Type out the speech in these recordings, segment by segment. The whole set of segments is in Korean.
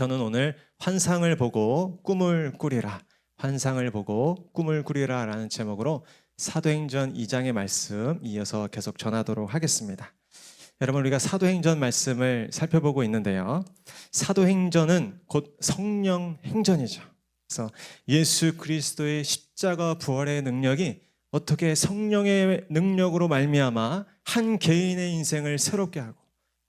저는 오늘 환상을 보고 꿈을 꾸리라, 환상을 보고 꿈을 꾸리라 라는 제목으로 사도행전 2장의 말씀 이어서 계속 전하도록 하겠습니다. 여러분, 우리가 사도행전 말씀을 살펴보고 있는데요, 사도행전은 곧 성령 행전이죠. 그래서 예수 그리스도의 십자가 부활의 능력이 어떻게 성령의 능력으로 말미암아 한 개인의 인생을 새롭게 하고,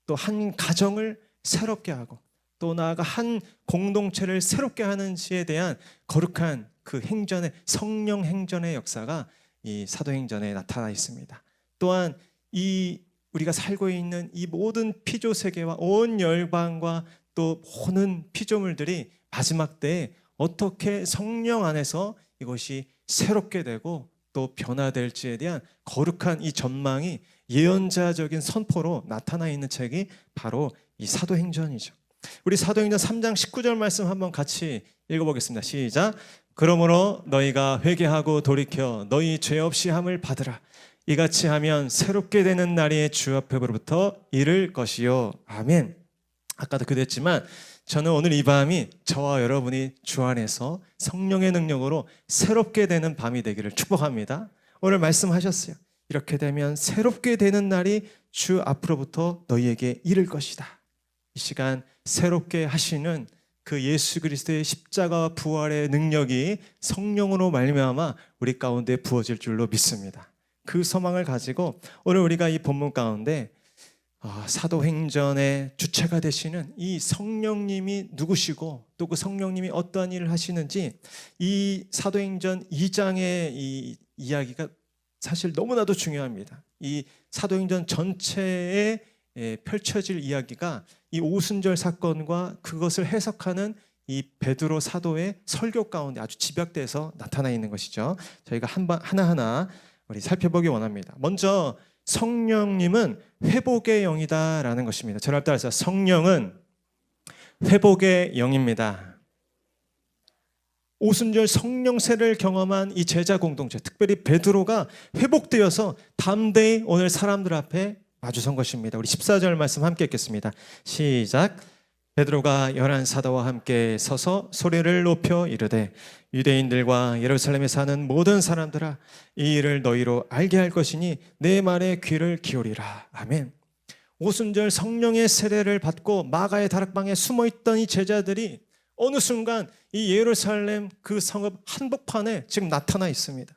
또 한 가정을 새롭게 하고, 또 나아가 한 공동체를 새롭게 하는지에 대한 거룩한 그 행전의, 성령 행전의 역사가 이 사도행전에 나타나 있습니다. 또한 이 우리가 살고 있는 이 모든 피조 세계와 온 열방과 또 모든 피조물들이 마지막 때에 어떻게 성령 안에서 이것이 새롭게 되고 또 변화될지에 대한 거룩한 이 전망이 예언자적인 선포로 나타나 있는 책이 바로 이 사도행전이죠. 우리 사도행전 3장 19절 말씀 한번 같이 읽어보겠습니다. 시작. 그러므로 너희가 회개하고 돌이켜 너희 죄 없이 함을 받으라. 이같이 하면 새롭게 되는 날이 주 앞에로부터 이를 것이요. 아멘. 아까도 그랬지만 저는 오늘 이 밤이 저와 여러분이 주 안에서 성령의 능력으로 새롭게 되는 밤이 되기를 축복합니다. 오늘 말씀하셨어요. 이렇게 되면 새롭게 되는 날이 주 앞으로부터 너희에게 이를 것이다. 이 시간 새롭게 하시는 그 예수 그리스도의 십자가 부활의 능력이 성령으로 말미암아 우리 가운데 부어질 줄로 믿습니다. 그 소망을 가지고 오늘 우리가 이 본문 가운데 사도행전의 주체가 되시는 이 성령님이 누구시고 또 그 성령님이 어떠한 일을 하시는지 이 사도행전 2장의 이 이야기가 사실 너무나도 중요합니다. 이 사도행전 전체에 펼쳐질 이야기가 이 오순절 사건과 그것을 해석하는 이 베드로 사도의 설교 가운데 아주 집약돼서 나타나 있는 것이죠. 저희가 하나하나 우리 살펴보기 원합니다. 먼저 성령님은 회복의 영이다라는 것입니다. 저를 따라서 성령은 회복의 영입니다. 오순절 성령세를 경험한 이 제자 공동체, 특별히 베드로가 회복되어서 담대히 오늘 사람들 앞에 마주선 것입니다. 우리 14절 말씀 함께 읽겠습니다. 시작. 베드로가 11 사도와 함께 서서 소리를 높여 이르되 유대인들과 예루살렘에 사는 모든 사람들아, 이 일을 너희로 알게 할 것이니 내 말에 귀를 기울이라. 아멘. 오순절 성령의 세례를 받고 마가의 다락방에 숨어있던 이 제자들이 어느 순간 이 예루살렘 그 성읍 한복판에 지금 나타나 있습니다.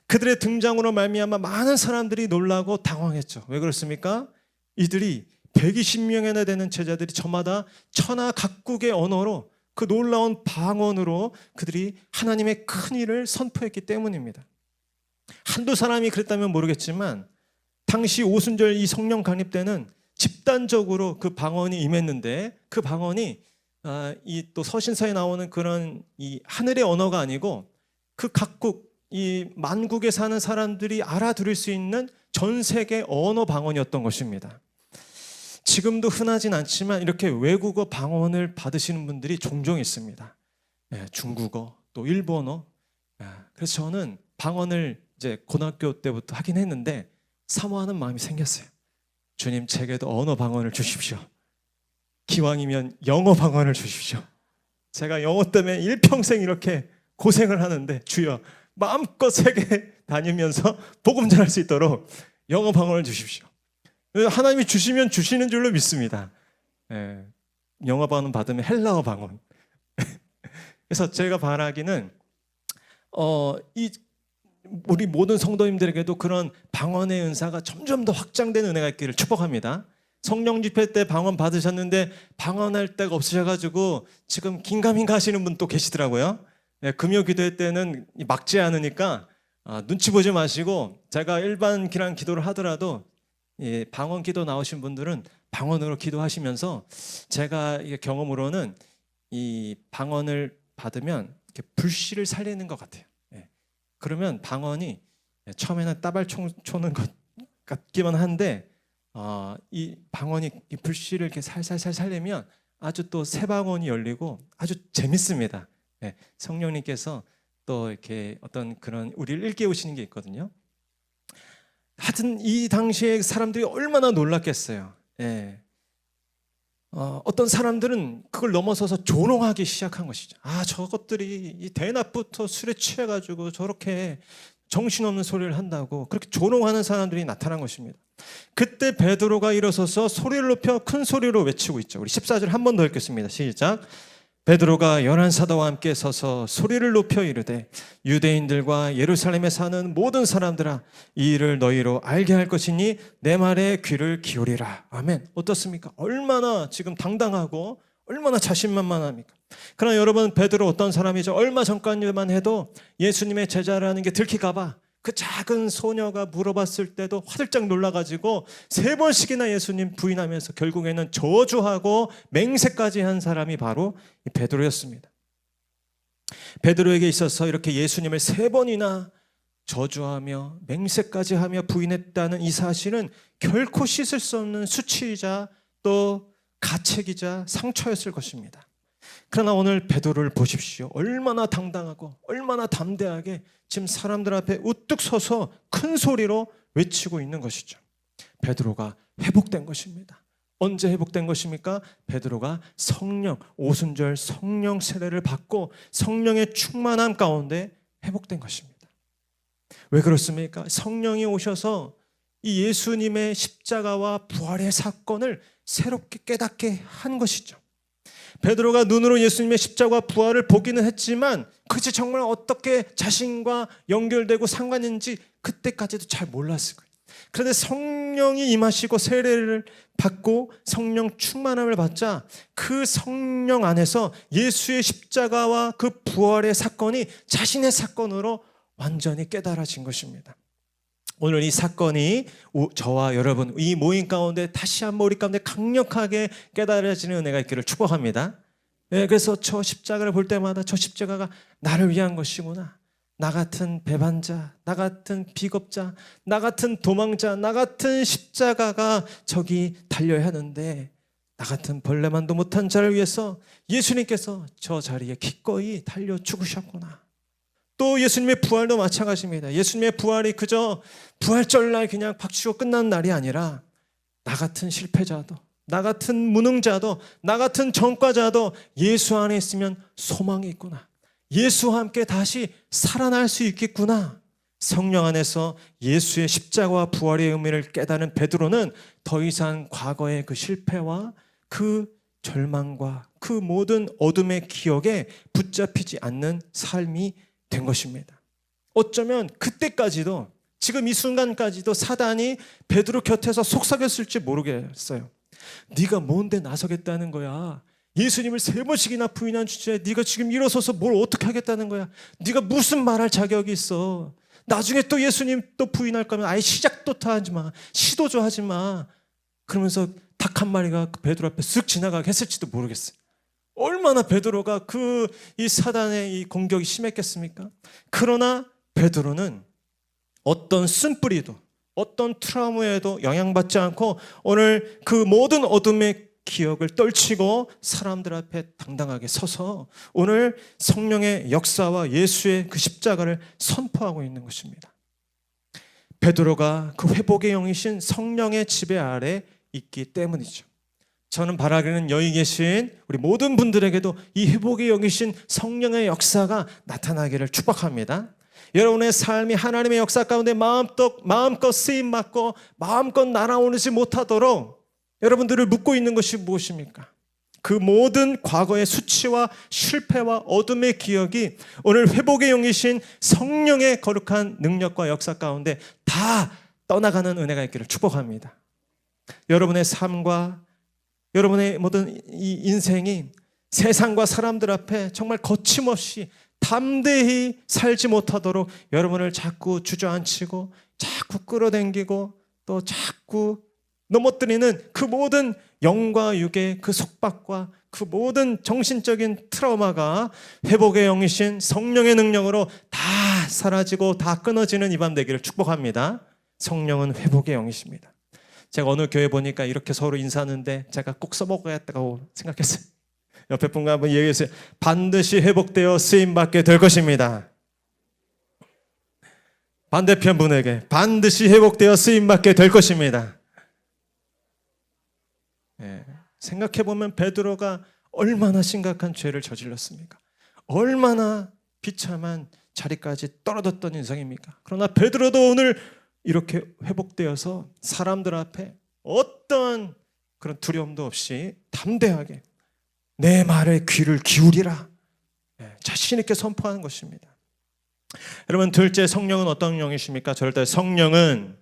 그들의 등장으로 말미암아 많은 사람들이 놀라고 당황했죠. 왜 그렇습니까? 이들이 120명이나 되는 제자들이 저마다 천하 각국의 언어로 그 놀라운 방언으로 그들이 하나님의 큰 일을 선포했기 때문입니다. 한두 사람이 그랬다면 모르겠지만 당시 오순절 이 성령 강립 때는 집단적으로 그 방언이 임했는데 그 방언이 이 또 서신서에 나오는 그런 이 하늘의 언어가 아니고 그 각국 이 만국에 사는 사람들이 알아들을 수 있는 전 세계 언어 방언이었던 것입니다. 지금도 흔하진 않지만 이렇게 외국어 방언을 받으시는 분들이 종종 있습니다. 중국어, 또 일본어. 그래서 저는 방언을 이제 고등학교 때부터 하긴 했는데 사모하는 마음이 생겼어요. 주님, 제게도 언어 방언을 주십시오. 기왕이면 영어 방언을 주십시오. 제가 영어 때문에 일평생 이렇게 고생을 하는데 주여, 마음껏 세계 다니면서 복음 전할 수 있도록 영어 방언을 주십시오. 하나님이 주시면 주시는 줄로 믿습니다. 영어 방언 받으면 헬라어 방언. 그래서 제가 바라기는 우리 모든 성도님들에게도 그런 방언의 은사가 점점 더 확장되는 은혜가 있기를 축복합니다. 성령 집회 때 방언 받으셨는데 방언할 데가 없으셔가지고 지금 긴가민가 하시는 분 또 계시더라고요. 금요 기도회 때는 막지 않으니까 눈치 보지 마시고, 제가 일반 기랑 기도를 하더라도 방언 기도 나오신 분들은 방언으로 기도하시면서, 제가 경험으로는 이 방언을 받으면 이렇게 불씨를 살리는 것 같아요. 그러면 방언이 처음에는 따발 초는 것 같기만 한데 이 방언이 이 불씨를 이렇게 살살살 살리면 아주 또 새 방언이 열리고 아주 재밌습니다. 성령님께서 또 이렇게 어떤 그런 우리를 일깨우시는 게 있거든요. 하여튼 이 당시에 사람들이 얼마나 놀랐겠어요. 어떤 사람들은 그걸 넘어서서 조롱하기 시작한 것이죠. 저것들이 이 대낮부터 술에 취해가지고 저렇게 정신없는 소리를 한다고 그렇게 조롱하는 사람들이 나타난 것입니다. 그때 베드로가 일어서서 소리를 높여 큰 소리로 외치고 있죠. 우리 14절 한 번 더 읽겠습니다. 시작. 베드로가 열한 사도와 함께 서서 소리를 높여 이르되 유대인들과 예루살렘에 사는 모든 사람들아, 이 일을 너희로 알게 할 것이니 내 말에 귀를 기울이라. 아멘. 어떻습니까? 얼마나 지금 당당하고 얼마나 자신만만합니까? 그러나 여러분, 베드로 어떤 사람이죠? 얼마 전까지만 해도 예수님의 제자라는 게 들킬까봐 그 작은 소녀가 물어봤을 때도 화들짝 놀라가지고 3번씩이나 예수님 부인하면서 결국에는 저주하고 맹세까지 한 사람이 바로 이 베드로였습니다. 베드로에게 있어서 이렇게 예수님을 3번이나 저주하며 맹세까지 하며 부인했다는 이 사실은 결코 씻을 수 없는 수치이자 또 가책이자 상처였을 것입니다. 그러나 오늘 베드로를 보십시오. 얼마나 당당하고 얼마나 담대하게 지금 사람들 앞에 우뚝 서서 큰 소리로 외치고 있는 것이죠. 베드로가 회복된 것입니다. 언제 회복된 것입니까? 베드로가 성령, 오순절 성령 세례를 받고 성령의 충만함 가운데 회복된 것입니다. 왜 그렇습니까? 성령이 오셔서 이 예수님의 십자가와 부활의 사건을 새롭게 깨닫게 한 것이죠. 베드로가 눈으로 예수님의 십자가와 부활을 보기는 했지만 그것이 정말 어떻게 자신과 연결되고 상관인지 그때까지도 잘 몰랐을 거예요. 그런데 성령이 임하시고 세례를 받고 성령 충만함을 받자 그 성령 안에서 예수의 십자가와 그 부활의 사건이 자신의 사건으로 완전히 깨달아진 것입니다. 오늘 이 사건이 저와 여러분 이 모임 가운데 다시 한번 우리 가운데 강력하게 깨달아지는 은혜가 있기를 축복합니다. 그래서 저 십자가를 볼 때마다 저 십자가가 나를 위한 것이구나. 나 같은 배반자, 나 같은 비겁자, 나 같은 도망자, 나 같은 십자가가 저기 달려야 하는데 나 같은 벌레만도 못한 자를 위해서 예수님께서 저 자리에 기꺼이 달려 죽으셨구나. 또 예수님의 부활도 마찬가지입니다. 예수님의 부활이 그저 부활절날 그냥 박수치고 끝나는 날이 아니라 나 같은 실패자도, 나 같은 무능자도, 나 같은 전과자도 예수 안에 있으면 소망이 있구나. 예수와 함께 다시 살아날 수 있겠구나. 성령 안에서 예수의 십자가와 부활의 의미를 깨달은 베드로는 더 이상 과거의 그 실패와 그 절망과 그 모든 어둠의 기억에 붙잡히지 않는 삶이 된 것입니다. 어쩌면 그때까지도 지금 이 순간까지도 사단이 베드로 곁에서 속삭였을지 모르겠어요. 네가 뭔데 나서겠다는 거야. 예수님을 3번씩이나 부인한 주제에 네가 지금 일어서서 뭘 어떻게 하겠다는 거야. 네가 무슨 말할 자격이 있어. 나중에 또 예수님 또 부인할 거면 아예 시작도 하지 마. 시도도 하지 마. 그러면서 닭 한 마리가 베드로 앞에 쓱 지나가게 했을지도 모르겠어요. 얼마나 베드로가 이 사단의 이 공격이 심했겠습니까? 그러나 베드로는 어떤 쓴뿌리도 어떤 트라우마에도 영향받지 않고 오늘 그 모든 어둠의 기억을 떨치고 사람들 앞에 당당하게 서서 오늘 성령의 역사와 예수의 그 십자가를 선포하고 있는 것입니다. 베드로가 그 회복의 영이신 성령의 지배 아래 있기 때문이죠. 저는 바라기는 여기 계신 우리 모든 분들에게도 이 회복의 영이신 성령의 역사가 나타나기를 축복합니다. 여러분의 삶이 하나님의 역사 가운데 마음껏 쓰임받고 마음껏 날아오르지 못하도록 여러분들을 묶고 있는 것이 무엇입니까? 그 모든 과거의 수치와 실패와 어둠의 기억이 오늘 회복의 영이신 성령의 거룩한 능력과 역사 가운데 다 떠나가는 은혜가 있기를 축복합니다. 여러분의 삶과 여러분의 모든 이 인생이 세상과 사람들 앞에 정말 거침없이 담대히 살지 못하도록 여러분을 자꾸 주저앉히고 자꾸 끌어당기고 또 자꾸 넘어뜨리는 그 모든 영과 육의 그 속박과 그 모든 정신적인 트라우마가 회복의 영이신 성령의 능력으로 다 사라지고 다 끊어지는 이 밤 되기를 축복합니다. 성령은 회복의 영이십니다. 제가 어느 교회 보니까 이렇게 서로 인사하는데 제가 꼭 써먹어야겠다고 생각했어요. 옆에 분과 한번 얘기했어요. 반드시 회복되어 쓰임받게 될 것입니다. 반대편 분에게 반드시 회복되어 쓰임받게 될 것입니다. 생각해 보면 베드로가 얼마나 심각한 죄를 저질렀습니까? 얼마나 비참한 자리까지 떨어졌던 인생입니까? 그러나 베드로도 오늘 이렇게 회복되어서 사람들 앞에 어떤 그런 두려움도 없이 담대하게 내 말에 귀를 기울이라 자신 있게 선포하는 것입니다. 여러분, 둘째, 성령은 어떤 영이십니까? 절대 성령은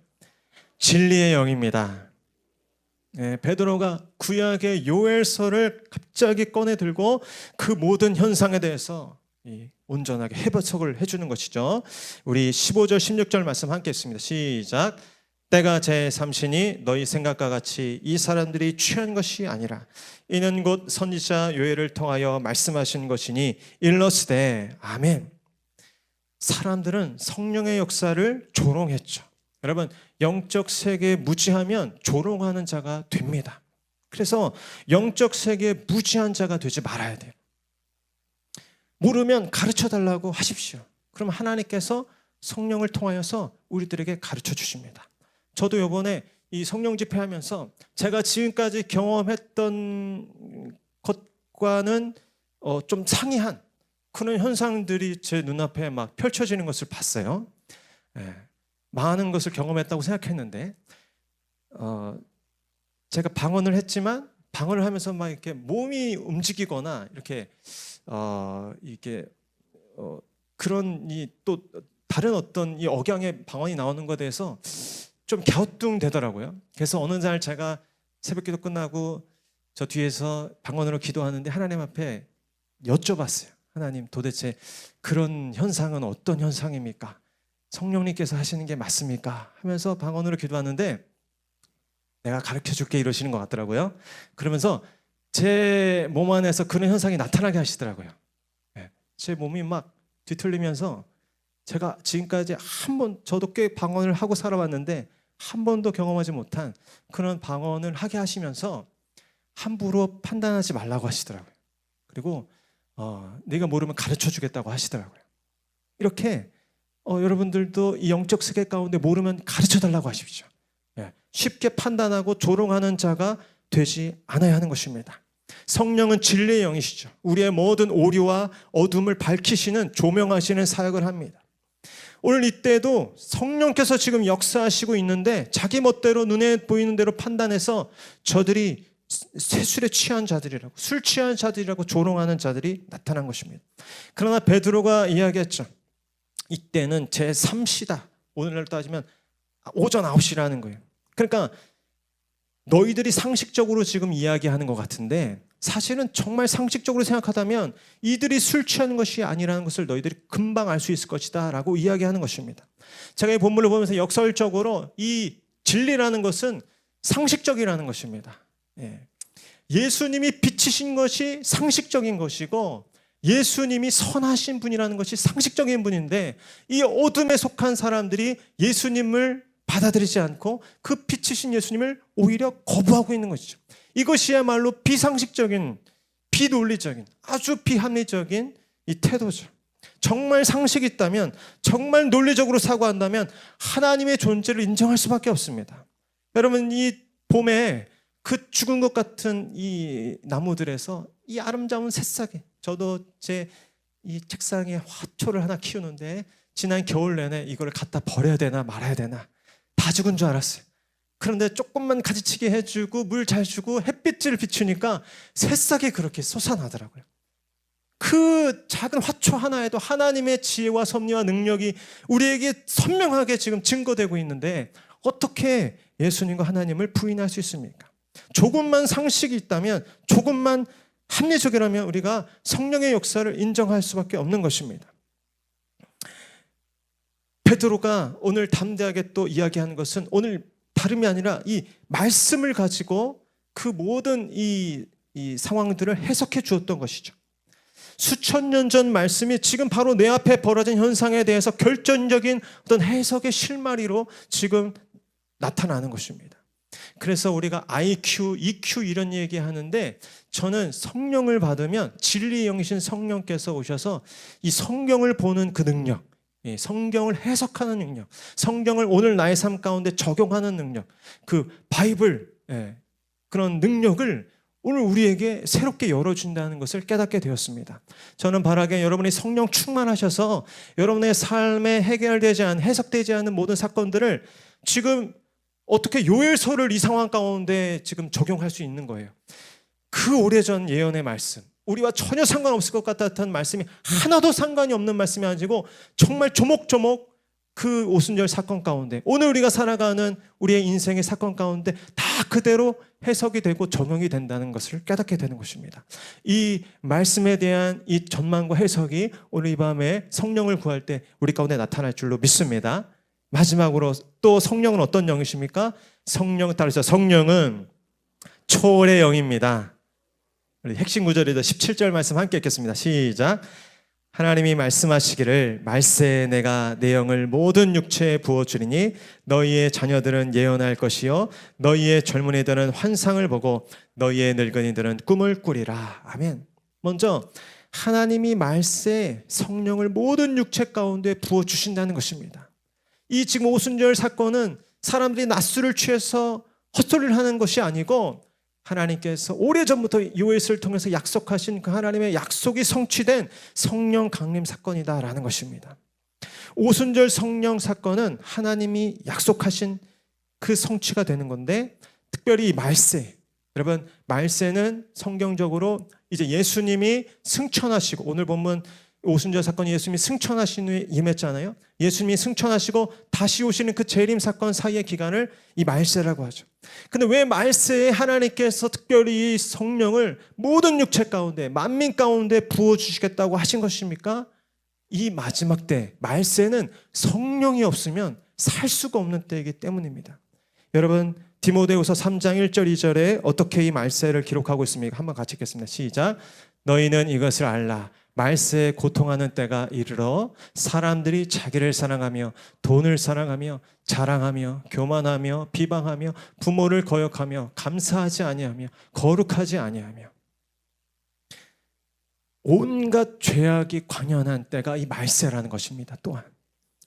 진리의 영입니다. 베드로가 구약의 요엘서를 갑자기 꺼내 들고 그 모든 현상에 대해서 온전하게 해석을 해주는 것이죠. 우리 15절 16절 말씀 함께 읽습니다. 시작. 때가 제3시니 너희 생각과 같이 이 사람들이 취한 것이 아니라 이는 곧 선지자 요엘을 통하여 말씀하신 것이니 일러스되 아멘. 사람들은 성령의 역사를 조롱했죠. 여러분, 영적 세계에 무지하면 조롱하는 자가 됩니다. 그래서 영적 세계에 무지한 자가 되지 말아야 돼요. 모르면 가르쳐 달라고 하십시오. 그럼 하나님께서 성령을 통하여서 우리들에게 가르쳐 주십니다. 저도 이번에 이 성령 집회하면서 제가 지금까지 경험했던 것과는 좀 상이한 그런 현상들이 제 눈앞에 막 펼쳐지는 것을 봤어요. 많은 것을 경험했다고 생각했는데 제가 방언을 했지만 방언을 하면서 막 이렇게 몸이 움직이거나 이렇게 그런 또 다른 어떤 이 억양의 방언이 나오는 것에 대해서 좀 갸우뚱되더라고요. 그래서 어느 날 제가 새벽기도 끝나고 저 뒤에서 방언으로 기도하는데 하나님 앞에 여쭤봤어요. 하나님, 도대체 그런 현상은 어떤 현상입니까? 성령님께서 하시는 게 맞습니까? 하면서 방언으로 기도하는데 내가 가르쳐줄게 이러시는 것 같더라고요. 그러면서 제 몸 안에서 그런 현상이 나타나게 하시더라고요. 제 몸이 막 뒤틀리면서 제가 지금까지 한 번, 저도 꽤 방언을 하고 살아왔는데 한 번도 경험하지 못한 그런 방언을 하게 하시면서 함부로 판단하지 말라고 하시더라고요. 그리고 네가 모르면 가르쳐주겠다고 하시더라고요. 이렇게 여러분들도 이 영적 세계 가운데 모르면 가르쳐달라고 하십시오. 쉽게 판단하고 조롱하는 자가 되지 않아야 하는 것입니다. 성령은 진리의 영이시죠. 우리의 모든 오류와 어둠을 밝히시는, 조명하시는 사역을 합니다. 오늘 이때도 성령께서 지금 역사하시고 있는데 자기 멋대로 눈에 보이는 대로 판단해서 저들이 세술에 취한 자들이라고, 술 취한 자들이라고 조롱하는 자들이 나타난 것입니다. 그러나 베드로가 이야기했죠. 이때는 제3시다. 오늘날 따지면 오전 9시라는 거예요. 그러니까 너희들이 상식적으로 지금 이야기하는 것 같은데 사실은 정말 상식적으로 생각하다면 이들이 술 취하는 것이 아니라는 것을 너희들이 금방 알 수 있을 것이다 라고 이야기하는 것입니다. 제가 이 본문을 보면서 역설적으로 이 진리라는 것은 상식적이라는 것입니다. 예수님이 빛이신 것이 상식적인 것이고 예수님이 선하신 분이라는 것이 상식적인 분인데 이 어둠에 속한 사람들이 예수님을 받아들이지 않고 그 빛이신 예수님을 오히려 거부하고 있는 것이죠. 이것이야말로 비상식적인, 비논리적인, 아주 비합리적인 이 태도죠. 정말 상식이 있다면, 정말 논리적으로 사고한다면 하나님의 존재를 인정할 수밖에 없습니다. 여러분, 이 봄에 그 죽은 것 같은 이 나무들에서 이 아름다운 새싹이, 저도 제 이 책상에 화초를 하나 키우는데 지난 겨울 내내 이걸 갖다 버려야 되나 말아야 되나 다 죽은 줄 알았어요. 그런데 조금만 가지치기 해주고 물 잘 주고 햇빛을 비추니까 새싹이 그렇게 솟아나더라고요. 그 작은 화초 하나에도 하나님의 지혜와 섭리와 능력이 우리에게 선명하게 지금 증거되고 있는데 어떻게 예수님과 하나님을 부인할 수 있습니까? 조금만 상식이 있다면, 조금만 합리적이라면 우리가 성령의 역사를 인정할 수밖에 없는 것입니다. 베드로가 오늘 담대하게 또 이야기하는 것은 오늘 다름이 아니라 이 말씀을 가지고 그 모든 이 상황들을 해석해 주었던 것이죠. 수천 년 전 말씀이 지금 바로 내 앞에 벌어진 현상에 대해서 결정적인 어떤 해석의 실마리로 지금 나타나는 것입니다. 그래서 우리가 IQ, EQ 이런 얘기하는데 저는 성령을 받으면 진리의 영이신 성령께서 오셔서 이 성경을 보는 그 능력, 성경을 해석하는 능력, 성경을 오늘 나의 삶 가운데 적용하는 능력, 그 바이블, 그 그런 능력을 오늘 우리에게 새롭게 열어준다는 것을 깨닫게 되었습니다. 저는 바라기에 여러분이 성령 충만하셔서 여러분의 삶에 해결되지 않은, 해석되지 않은 모든 사건들을 지금 어떻게 요엘서를 이 상황 가운데 지금 적용할 수 있는 거예요. 그 오래전 예언의 말씀, 우리와 전혀 상관없을 것 같았던 말씀이 하나도 상관이 없는 말씀이 아니고 정말 조목조목 그 오순절 사건 가운데, 오늘 우리가 살아가는 우리의 인생의 사건 가운데 다 그대로 해석이 되고 적용이 된다는 것을 깨닫게 되는 것입니다. 이 말씀에 대한 이 전망과 해석이 오늘 이 밤에 성령을 구할 때 우리 가운데 나타날 줄로 믿습니다. 마지막으로 또 성령은 어떤 영이십니까? 성령 따라서 성령은 초월의 영입니다. 우리 핵심 구절이죠. 17절 말씀 함께 읽겠습니다. 시작. 하나님이 말씀하시기를 말세에 내가 내 영을 모든 육체에 부어주리니 너희의 자녀들은 예언할 것이요 너희의 젊은이들은 환상을 보고 너희의 늙은이들은 꿈을 꾸리라. 아멘. 먼저 하나님이 말세에 성령을 모든 육체 가운데 부어주신다는 것입니다. 이 지금 오순절 사건은 사람들이 낮술을 취해서 헛소리를 하는 것이 아니고 하나님께서 오래전부터 요엘서를 통해서 약속하신 그 하나님의 약속이 성취된 성령 강림 사건이다라는 것입니다. 오순절 성령 사건은 하나님이 약속하신 그 성취가 되는 건데, 특별히 이 말세, 여러분 말세는 성경적으로 이제 예수님이 승천하시고, 오늘 본문 오순절 사건이 예수님이 승천하신 후에 임했잖아요. 예수님이 승천하시고 다시 오시는 그 재림 사건 사이의 기간을 이 말세라고 하죠. 근데 왜 말세에 하나님께서 특별히 이 성령을 모든 육체 가운데, 만민 가운데 부어주시겠다고 하신 것입니까? 이 마지막 때, 말세는 성령이 없으면 살 수가 없는 때이기 때문입니다. 여러분 디모데후서 3장 1절 2절에 어떻게 이 말세를 기록하고 있습니까? 한번 같이 읽겠습니다. 시작. 너희는 이것을 알라. 말세에 고통하는 때가 이르러 사람들이 자기를 사랑하며 돈을 사랑하며 자랑하며 교만하며 비방하며 부모를 거역하며 감사하지 아니하며 거룩하지 아니하며, 온갖 죄악이 관연한 때가 이 말세라는 것입니다. 또한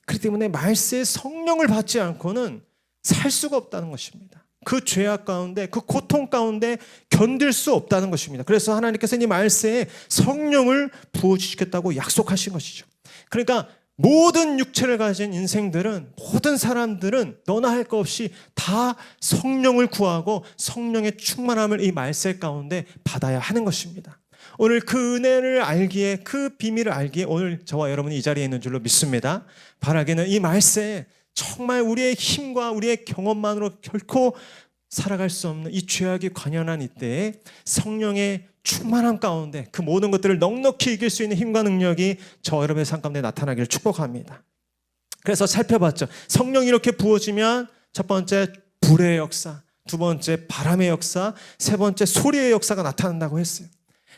그렇기 때문에 말세에 성령을 받지 않고는 살 수가 없다는 것입니다. 그 죄악 가운데, 그 고통 가운데 견딜 수 없다는 것입니다. 그래서 하나님께서 이 말세에 성령을 부어주시겠다고 약속하신 것이죠. 그러니까 모든 육체를 가진 인생들은, 모든 사람들은 너나 할 것 없이 다 성령을 구하고 성령의 충만함을 이 말세 가운데 받아야 하는 것입니다. 오늘 그 은혜를 알기에, 그 비밀을 알기에 오늘 저와 여러분이 이 자리에 있는 줄로 믿습니다. 바라기는 이 말세에 정말 우리의 힘과 우리의 경험만으로 결코 살아갈 수 없는 이 죄악이 관연한 이때에 성령의 충만함 가운데 그 모든 것들을 넉넉히 이길 수 있는 힘과 능력이 저 여러분의 삶 가운데 나타나기를 축복합니다. 그래서 살펴봤죠. 성령이 이렇게 부어지면 첫 번째 불의 역사, 두 번째 바람의 역사, 세 번째 소리의 역사가 나타난다고 했어요.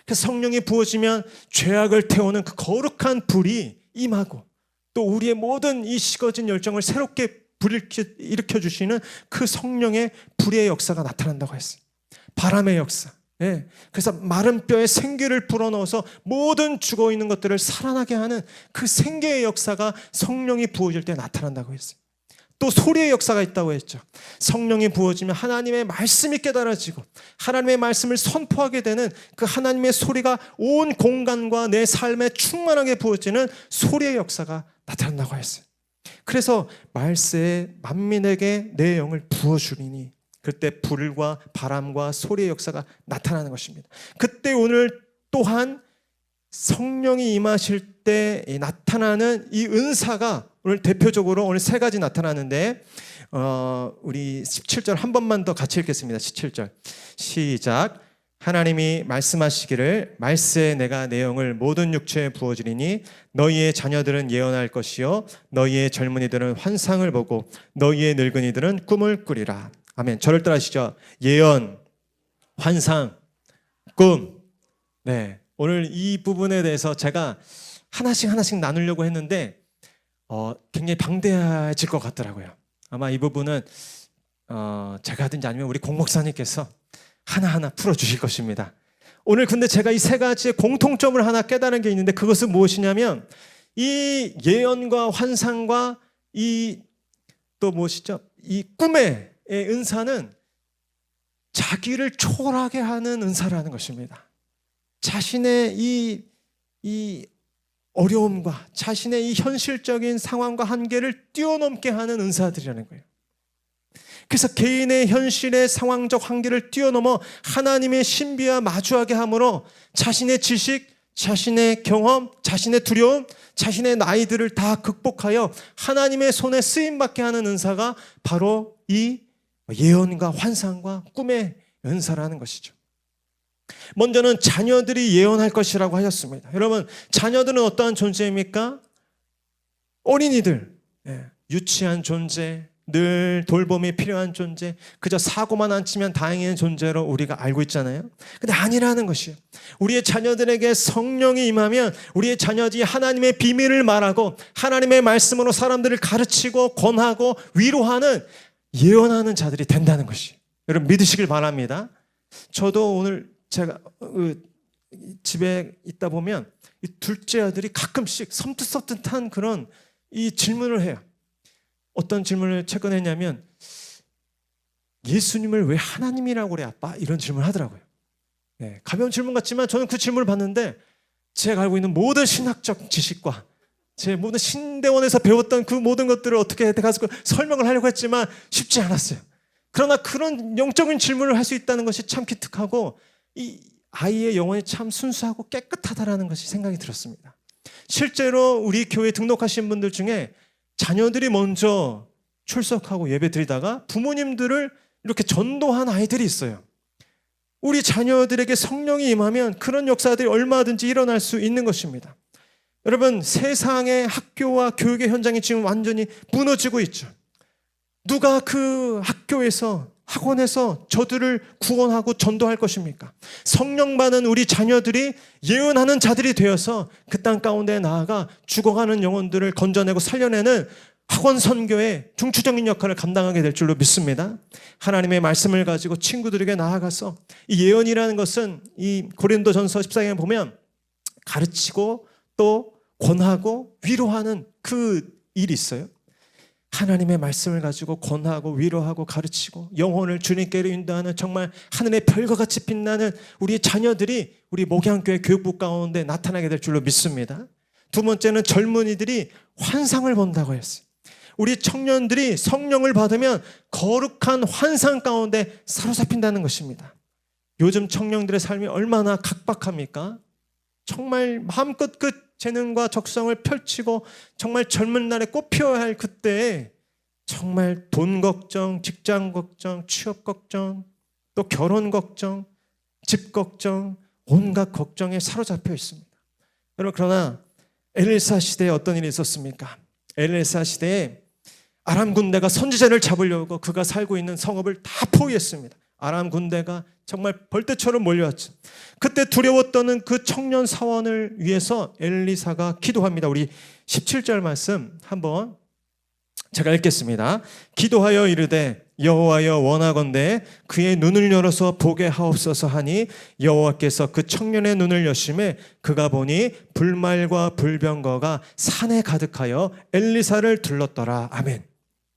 그래서 성령이 부어지면 죄악을 태우는 그 거룩한 불이 임하고, 또 우리의 모든 이 식어진 열정을 새롭게 일으켜 주시는 그 성령의 불의 역사가 나타난다고 했어요. 바람의 역사. 예. 그래서 마른 뼈에 생기를 불어넣어서 모든 죽어있는 것들을 살아나게 하는 그 생기의 역사가 성령이 부어질 때 나타난다고 했어요. 또 소리의 역사가 있다고 했죠. 성령이 부어지면 하나님의 말씀이 깨달아지고 하나님의 말씀을 선포하게 되는 그 하나님의 소리가 온 공간과 내 삶에 충만하게 부어지는 소리의 역사가 나타난다고 했어요. 그래서 말세에 만민에게 내 영을 부어주리니, 그때 불과 바람과 소리의 역사가 나타나는 것입니다. 그때 오늘 또한 성령이 임하실 때 나타나는 이 은사가 오늘 대표적으로 오늘 세 가지 나타나는데, 우리 17절 한 번만 더 같이 읽겠습니다. 17절 시작. 하나님이 말씀하시기를 말세에 내가 내 영을 모든 육체에 부어주리니 너희의 자녀들은 예언할 것이요 너희의 젊은이들은 환상을 보고 너희의 늙은이들은 꿈을 꾸리라. 아멘. 저를 따라하시죠. 예언, 환상, 꿈. 네, 오늘 이 부분에 대해서 제가 하나씩 나누려고 했는데 굉장히 방대해질 것 같더라고요. 아마 이 부분은 제가 하든지 아니면 우리 공 목사님께서 하나하나 풀어주실 것입니다. 오늘 근데 제가 이 세 가지의 공통점을 하나 깨달은 게 있는데, 그것은 무엇이냐면 이 예언과 환상과 이 또 무엇이죠? 이 꿈의 은사는 자기를 초월하게 하는 은사라는 것입니다. 자신의 이 어려움과 자신의 이 현실적인 상황과 한계를 뛰어넘게 하는 은사들이라는 거예요. 그래서 개인의 현실의 상황적 한계를 뛰어넘어 하나님의 신비와 마주하게 함으로 자신의 지식, 자신의 경험, 자신의 두려움, 자신의 나이들을 다 극복하여 하나님의 손에 쓰임받게 하는 은사가 바로 이 예언과 환상과 꿈의 은사라는 것이죠. 먼저는 자녀들이 예언할 것이라고 하셨습니다. 여러분, 자녀들은 어떠한 존재입니까? 어린이들, 유치한 존재, 늘 돌봄이 필요한 존재, 그저 사고만 안 치면 다행인 존재로 우리가 알고 있잖아요. 근데 아니라는 것이에요. 우리의 자녀들에게 성령이 임하면 우리의 자녀들이 하나님의 비밀을 말하고 하나님의 말씀으로 사람들을 가르치고 권하고 위로하는 예언하는 자들이 된다는 것이에요. 여러분 믿으시길 바랍니다. 저도 오늘 제가 집에 있다 보면 이 둘째 아들이 가끔씩 섬뜩섬뜩한 그런 이 질문을 해요. 어떤 질문을 최근에 했냐면, 예수님을 왜 하나님이라고 그래 아빠? 이런 질문을 하더라고요. 가벼운 질문 같지만 저는 그 질문을 봤는데 제가 알고 있는 모든 신학적 지식과 제 모든 신대원에서 배웠던 그 모든 것들을 어떻게 가서 설명을 하려고 했지만 쉽지 않았어요. 그러나 그런 영적인 질문을 할 수 있다는 것이 참 기특하고 이 아이의 영혼이 참 순수하고 깨끗하다라는 것이 생각이 들었습니다. 실제로 우리 교회에 등록하신 분들 중에 자녀들이 먼저 출석하고 예배 드리다가 부모님들을 이렇게 전도한 아이들이 있어요. 우리 자녀들에게 성령이 임하면 그런 역사들이 얼마든지 일어날 수 있는 것입니다. 여러분, 세상의 학교와 교육의 현장이 지금 완전히 무너지고 있죠. 누가 그 학교에서 학원에서 저들을 구원하고 전도할 것입니까? 성령 받은 우리 자녀들이 예언하는 자들이 되어서 그 땅 가운데 나아가 죽어가는 영혼들을 건져내고 살려내는 학원 선교의 중추적인 역할을 감당하게 될 줄로 믿습니다. 하나님의 말씀을 가지고 친구들에게 나아가서 이 예언이라는 것은 이 고린도전서 14장에 보면 가르치고 또 권하고 위로하는 그 일이 있어요. 하나님의 말씀을 가지고 권하고 위로하고 가르치고 영혼을 주님께로 인도하는 정말 하늘의 별과 같이 빛나는 우리의 자녀들이 우리 목양교회 교육부 가운데 나타나게 될 줄로 믿습니다. 두 번째는 젊은이들이 환상을 본다고 했어요. 우리 청년들이 성령을 받으면 거룩한 환상 가운데 사로잡힌다는 것입니다. 요즘 청년들의 삶이 얼마나 각박합니까? 정말 마음껏 그 재능과 적성을 펼치고 정말 젊은 날에 꽃피워야 할 그때에 정말 돈 걱정, 직장 걱정, 취업 걱정, 또 결혼 걱정, 집 걱정, 온갖 걱정에 사로잡혀 있습니다. 여러분, 그러나 엘사 시대에 어떤 일이 있었습니까? 엘사 시대에 아람 군대가 선지자를 잡으려고 그가 살고 있는 성읍을 다 포위했습니다. 아람 군대가 정말 벌떼처럼 몰려왔죠. 그때 두려웠던 그 청년 사원을 위해서 엘리사가 기도합니다. 우리 17절 말씀 한번 제가 읽겠습니다. 기도하여 이르되 여호와여 원하건대 그의 눈을 열어서 보게 하옵소서 하니 여호와께서 그 청년의 눈을 여심해 그가 보니 불말과 불병거가 산에 가득하여 엘리사를 둘렀더라. 아멘.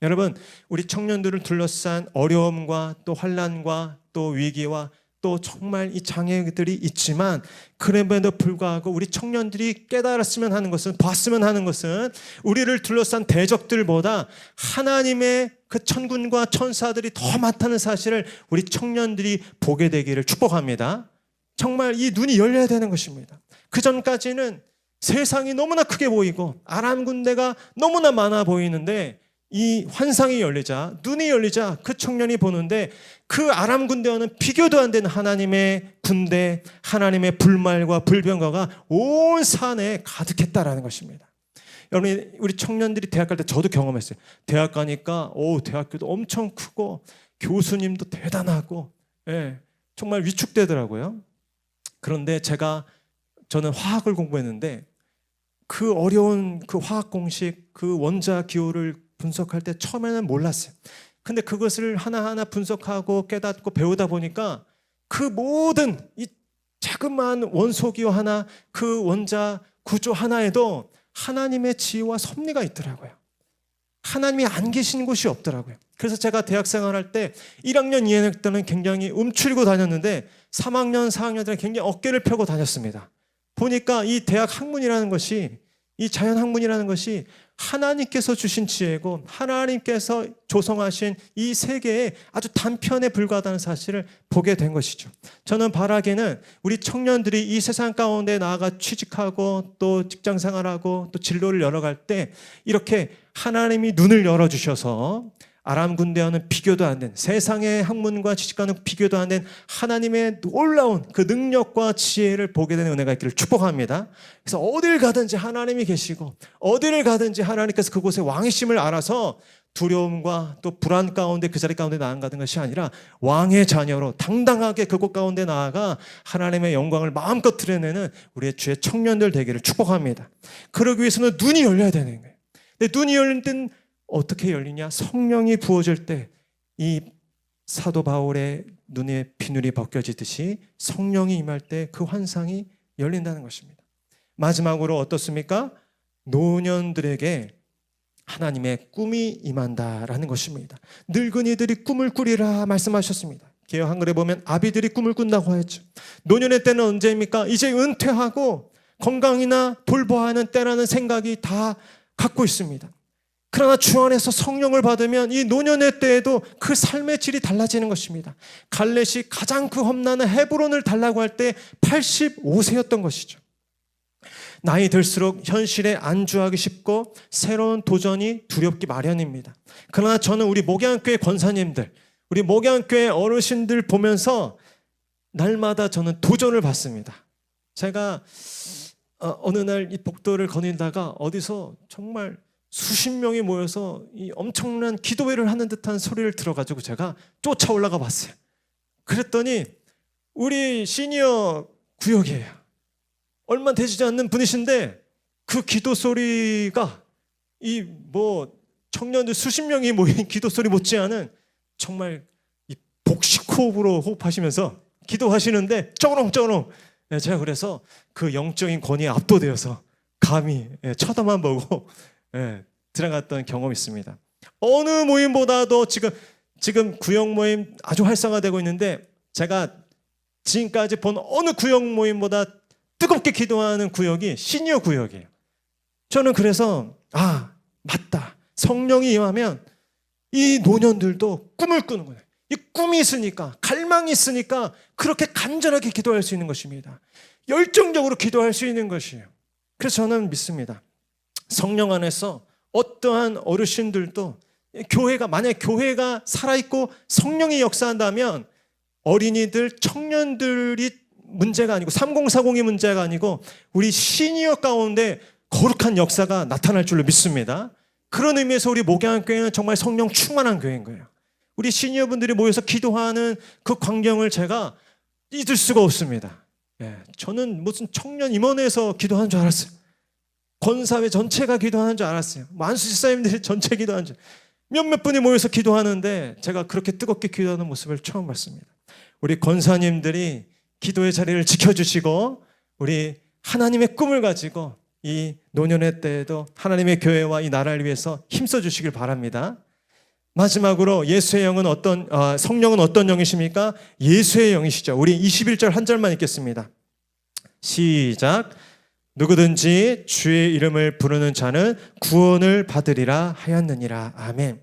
여러분, 우리 청년들을 둘러싼 어려움과 또 환난과 또 위기와 또 정말 이 장애들이 있지만 그럼에도 불구하고 우리 청년들이 깨달았으면 하는 것은, 봤으면 하는 것은 우리를 둘러싼 대적들보다 하나님의 그 천군과 천사들이 더 많다는 사실을 우리 청년들이 보게 되기를 축복합니다. 정말 이 눈이 열려야 되는 것입니다. 그 전까지는 세상이 너무나 크게 보이고 아람 군대가 너무나 많아 보이는데 이 환상이 열리자, 눈이 열리자 그 청년이 보는데 그 아람 군대와는 비교도 안 되는 하나님의 군대, 하나님의 불말과 불병거가 온 산에 가득했다라는 것입니다. 여러분, 우리 청년들이 대학 갈 때 저도 경험했어요. 대학 가니까 대학교도 엄청 크고 교수님도 대단하고 정말 위축되더라고요. 그런데 저는 화학을 공부했는데 그 어려운 그 화학 공식, 그 원자 기호를 분석할 때 처음에는 몰랐어요. 근데 그것을 하나하나 분석하고 깨닫고 배우다 보니까 그 모든 이 자그마한 원소기호 하나, 그 원자 구조 하나에도 하나님의 지혜와 섭리가 있더라고요. 하나님이 안 계신 곳이 없더라고요. 그래서 제가 대학 생활할 때 1학년, 2학년 때는 굉장히 움츠리고 다녔는데 3학년, 4학년 때는 굉장히 어깨를 펴고 다녔습니다. 보니까 이 대학 학문이라는 것이, 이 자연 학문이라는 것이 하나님께서 주신 지혜고 하나님께서 조성하신 이 세계에 아주 단편에 불과하다는 사실을 보게 된 것이죠. 저는 바라기는 우리 청년들이 이 세상 가운데 나아가 취직하고 또 직장 생활하고 또 진로를 열어갈 때 이렇게 하나님이 눈을 열어주셔서 아람 군대와는 비교도 안 된, 세상의 학문과 지식과는 비교도 안 된 하나님의 놀라운 그 능력과 지혜를 보게 되는 은혜가 있기를 축복합니다. 그래서 어딜 가든지 하나님이 계시고 어디를 가든지 하나님께서 그곳에 왕이심을 알아서 두려움과 또 불안 가운데 그 자리 가운데 나아가는 것이 아니라 왕의 자녀로 당당하게 그곳 가운데 나아가 하나님의 영광을 마음껏 드러내는 우리의 주의 청년들 되기를 축복합니다. 그러기 위해서는 눈이 열려야 되는 거예요. 근데 눈이 열릴 땐 어떻게 열리냐? 성령이 부어질 때 이 사도 바울의 눈에 비늘이 벗겨지듯이 성령이 임할 때 그 환상이 열린다는 것입니다. 마지막으로 어떻습니까? 노년들에게 하나님의 꿈이 임한다라는 것입니다. 늙은이들이 꿈을 꾸리라 말씀하셨습니다. 개역 한글에 보면 아비들이 꿈을 꾼다고 했죠. 노년의 때는 언제입니까? 이제 은퇴하고 건강이나 돌보아야 하는 때라는 생각이 다 갖고 있습니다. 그러나 주 안에서 성령을 받으면 이 노년의 때에도 그 삶의 질이 달라지는 것입니다. 갈렙이 가장 그 험난한 헤브론을 달라고 할 때 85세였던 것이죠. 나이 들수록 현실에 안주하기 쉽고 새로운 도전이 두렵기 마련입니다. 그러나 저는 우리 목양교회 권사님들, 우리 목양교회 어르신들 보면서 날마다 저는 도전을 받습니다. 제가 어느 날 이 복도를 거닐다가 어디서 정말 수십 명이 모여서 이 엄청난 기도회를 하는 듯한 소리를 들어가지고 제가 쫓아 올라가 봤어요. 그랬더니 우리 시니어 구역이에요. 얼마 되지 않는 분이신데 그 기도 소리가 이 뭐 청년들 수십 명이 모인 기도 소리 못지않은 정말 이 복식 호흡으로 호흡하시면서 기도하시는데 쩌렁쩌렁. 제가 그래서 그 영적인 권위에 압도되어서 감히 쳐다만 보고 들어갔던 경험이 있습니다. 어느 모임보다도 지금 구역 모임 아주 활성화되고 있는데 제가 지금까지 본 어느 구역 모임보다 뜨겁게 기도하는 구역이 시니어 구역이에요. 저는 그래서 맞다. 성령이 임하면 이 노년들도 꿈을 꾸는 거예요. 이 꿈이 있으니까, 갈망이 있으니까 그렇게 간절하게 기도할 수 있는 것입니다. 열정적으로 기도할 수 있는 것이에요. 그래서 저는 믿습니다. 성령 안에서 어떠한 어르신들도 만약에 교회가 살아있고 성령이 역사한다면 어린이들, 청년들이 문제가 아니고 3040이 문제가 아니고 우리 시니어 가운데 거룩한 역사가 나타날 줄로 믿습니다. 그런 의미에서 우리 목양교회는 정말 성령 충만한 교회인 거예요. 우리 시니어분들이 모여서 기도하는 그 광경을 제가 잊을 수가 없습니다. 저는 무슨 청년 임원회에서 기도하는 줄 알았어요. 권사회 전체가 기도하는 줄 알았어요. 만수 집사님들이 전체 기도하는 줄. 몇몇 분이 모여서 기도하는데 제가 그렇게 뜨겁게 기도하는 모습을 처음 봤습니다. 우리 권사님들이 기도의 자리를 지켜주시고 우리 하나님의 꿈을 가지고 이 노년의 때에도 하나님의 교회와 이 나라를 위해서 힘써 주시길 바랍니다. 마지막으로 예수의 영은 성령은 어떤 영이십니까? 예수의 영이시죠. 우리 21절 한 절만 읽겠습니다. 시작. 누구든지 주의 이름을 부르는 자는 구원을 받으리라 하였느니라. 아멘.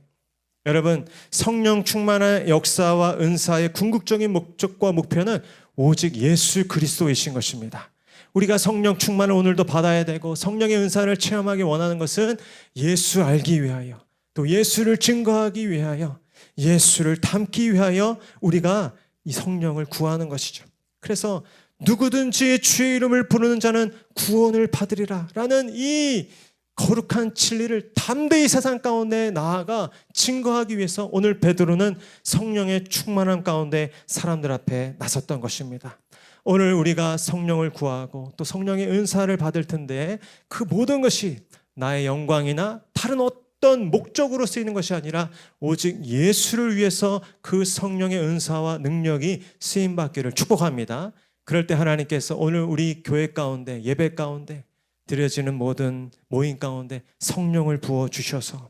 여러분, 성령 충만한 역사와 은사의 궁극적인 목적과 목표는 오직 예수 그리스도이신 것입니다. 우리가 성령 충만을 오늘도 받아야 되고 성령의 은사를 체험하기 원하는 것은 예수 알기 위하여, 또 예수를 증거하기 위하여, 예수를 닮기 위하여 우리가 이 성령을 구하는 것이죠. 그래서 누구든지 주의 이름을 부르는 자는 구원을 받으리라 라는 이 거룩한 진리를 담대히 세상 가운데 나아가 증거하기 위해서 오늘 베드로는 성령의 충만함 가운데 사람들 앞에 나섰던 것입니다. 오늘 우리가 성령을 구하고 또 성령의 은사를 받을 텐데 그 모든 것이 나의 영광이나 다른 어떤 목적으로 쓰이는 것이 아니라 오직 예수를 위해서 그 성령의 은사와 능력이 쓰임받기를 축복합니다. 그럴 때 하나님께서 오늘 우리 교회 가운데, 예배 가운데 드려지는 모든 모임 가운데 성령을 부어주셔서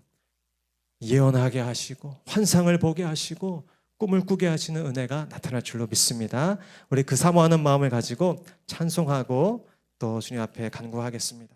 예언하게 하시고 환상을 보게 하시고 꿈을 꾸게 하시는 은혜가 나타날 줄로 믿습니다. 우리 그 사모하는 마음을 가지고 찬송하고 또 주님 앞에 간구하겠습니다.